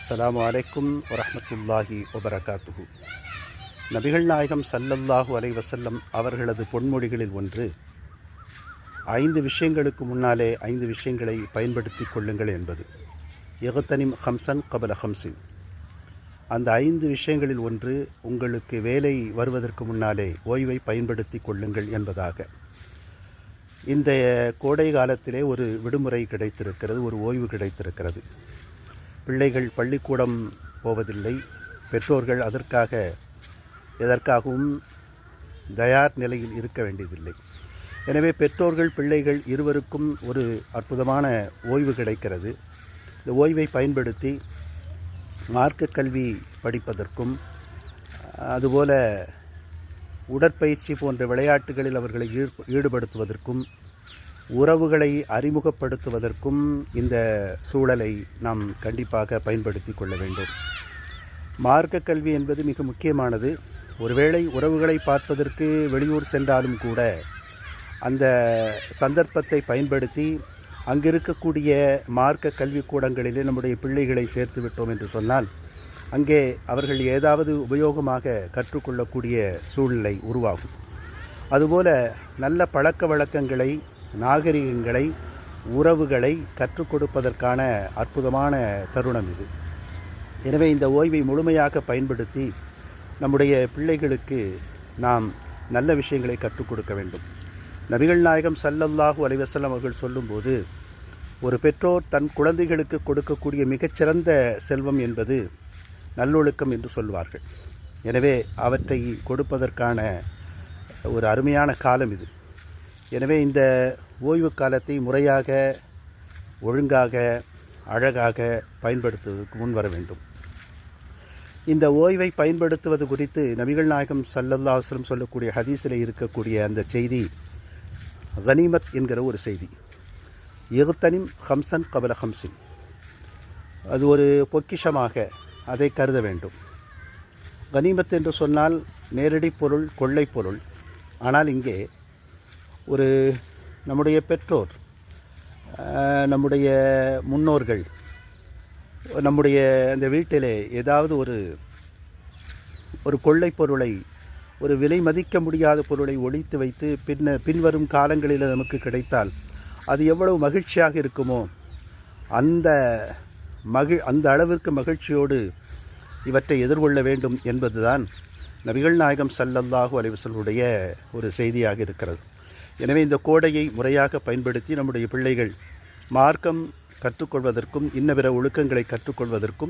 அஸ்ஸலாமு அலைக்கும் வரஹ்மத்துல்லாஹி வபரகாத்துஹு. நபிகள் நாயகம் ஸல்லல்லாஹு அலைஹி வஸல்லம் அவர்களது பொன்மொழிகளில் ஒன்று, 5 விஷயங்களுக்கு முன்னாலே 5 விஷயங்களை பயன்படுத்தி கொள்ளுங்கள் என்பது. இக்தனிம் ஹம்சன் கபல ஹம்சின். அந்த 5 விஷயங்களில் ஒன்று, உங்களுக்கு வேலை வருவதற்கு முன்னாலே ஓய்வை பயன்படுத்தி கொள்ளுங்கள் என்பதாக. இந்த கோடை காலத்திலே ஒரு விடுமுறை கிடைத்திருக்கிறது, ஒரு ஓய்வு கிடைத்திருக்கிறது. பிள்ளைகள் பள்ளிக்கூடம் போவதில்லை. பெற்றோர்கள் எதற்காகவும் தயார் நிலையில் இருக்க வேண்டியதில்லை. எனவே பெற்றோர்கள் பிள்ளைகள் இருவருக்கும் ஒரு அற்புதமான ஓய்வு கிடைக்கிறது. இந்த ஓய்வை பயன்படுத்தி மார்க்க கல்வி படிப்பதற்கும், அதுபோல உடற்பயிற்சி போன்ற விளையாட்டுகளில் அவர்களை ஈடுபடுத்துவதற்கும், உறவுகளை அறிமுகப்படுத்துவதற்கும் இந்த சூழலை நாம் கண்டிப்பாக பயன்படுத்தி கொள்ள வேண்டும். மார்க்க கல்வி என்பது மிக முக்கியமானது. ஒருவேளை உறவுகளை பார்ப்பதற்கு வெளியூர் சென்றாலும் கூட அந்த சந்தர்ப்பத்தை பயன்படுத்தி அங்கிருக்கக்கூடிய மார்க்க கல்விக்கூடங்களிலே நம்முடைய பிள்ளைகளை சேர்த்து விட்டோம் என்று சொன்னால் அங்கே அவர்கள் ஏதாவது உபயோகமாக கற்றுக்கொள்ளக்கூடிய சூழ்நிலை உருவாகும். அதுபோல நல்ல பழக்க வழக்கங்களை, நாகரிகங்களை, உறவுகளை கற்றுக் கொடுப்பதற்கான அற்புதமான தருணம் இது. எனவே இந்த ஓய்வை முழுமையாக பயன்படுத்தி நம்முடைய பிள்ளைகளுக்கு நாம் நல்ல விஷயங்களை கற்றுக் கொடுக்க வேண்டும். நபிகள் நாயகம் ஸல்லல்லாஹு அலைஹி வஸல்லம் அவர்கள் சொல்லும்போது, ஒரு பெற்றோர் தன் குழந்தைகளுக்கு கொடுக்கக்கூடிய மிகச்சிறந்த செல்வம் என்பது நல்லொழுக்கம் என்று சொல்வார்கள். எனவே அவற்றை கொடுப்பதற்கான ஒரு அருமையான காலம் இது. எனவே இந்த ஓய்வு காலத்தை முறையாக, ஒழுங்காக, அழகாக பயன்படுத்துவதற்கு முன்வர வேண்டும். இந்த ஓய்வை பயன்படுத்துவது குறித்து நபிகள் நாயகம் ஸல்லல்லாஹு அலைஹி வஸல்லம் சொல்லக்கூடிய ஹதீஸில் இருக்கக்கூடிய அந்த செய்தி கனிமத் என்கிற ஒரு செய்தி. இக்தனிம் ஹம்சன் கபல ஹம்சின். அது ஒரு பொக்கிஷமாக அதை கருத வேண்டும். கனிமத் என்று சொன்னால் நேரடி பொருள், கொள்ளை பொருள். ஆனால் இங்கே ஒரு நம்முடைய பெற்றோர், நம்முடைய முன்னோர்கள் நம்முடைய அந்த வீட்டிலே ஏதாவது ஒரு கொள்ளை பொருளை, ஒரு விலை மதிக்க முடியாத பொருளை ஒழித்து வைத்து பின்வரும் காலங்களில் நமக்கு கிடைத்தால் அது எவ்வளவு மகிழ்ச்சியாக இருக்குமோ அந்த அளவிற்கு மகிழ்ச்சியோடு இவற்றை எதிர்கொள்ள வேண்டும் என்பதுதான் நபிகள் நாயகம் ஸல்லல்லாஹு அலைஹி வஸல்லுடைய ஒரு செய்தியாக இருக்கிறது. எனவே இந்த கோடையை முறையாக பயன்படுத்தி நம்முடைய பிள்ளைகள் மார்க்கம் கற்றுக்கொள்வதற்கும், இன்ன பிற ஒழுக்கங்களை கற்றுக்கொள்வதற்கும்